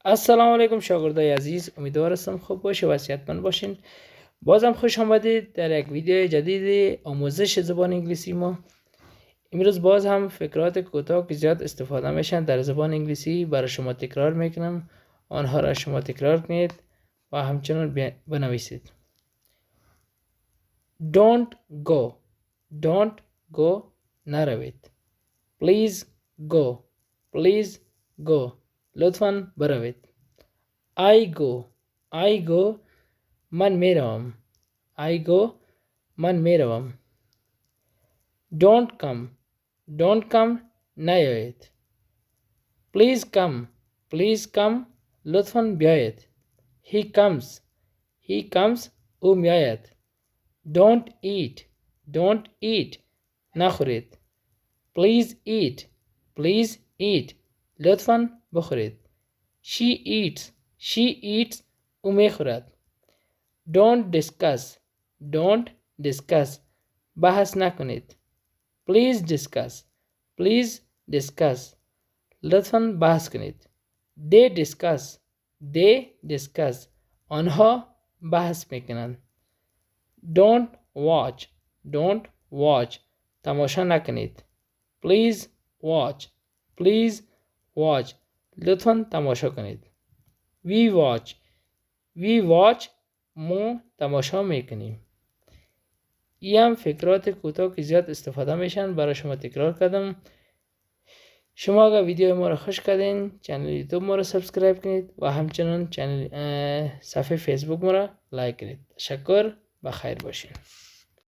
السلام علیکم شاگردای عزیز، امیدوارم خوب باشه و صحتمند باشین. بازم خوش آمدید در یک ویدیو جدید آموزش زبان انگلیسی ما. امروز باز هم فقرات کوتاه که زیاد استفاده میشن در زبان انگلیسی برای شما تکرار میکنم. آنها را شما تکرار کنید و همچنان بنویسید. Don't go. Don't go. نروید. Please go. Please go. لطفاً بروید. I go. I go. من میروم. I go. من میروم. Don't come. Don't come. نیایید. Please come. Please come. لطفاً بیایید. He comes. He comes. او میآید. Don't eat. Don't eat. نخورید. Please eat. Please eat. لطفاً بخورید. She eats. She eats. او میخورد. Don't discuss. Don't discuss. بحث نکنید. Please discuss. Please discuss. لطفاً بحث کنید. They discuss. They discuss. آنها بحث میکنند. Don't watch. Don't watch. تماشا نکنید. Please watch. Please watch. لطفاً تماشا کنید. We watch. We watch. ما تماشا میکنیم. این هم فقرات کوتاه که زیاد استفاده میشن برای شما تکرار کردم. شما اگر ویدیو ما را خوش کردین چینل یوتیوب ما را سبسکرایب کنید و همچنان صفحه فیسبوک ما را لایک کنید. تشکر و خیر باشین.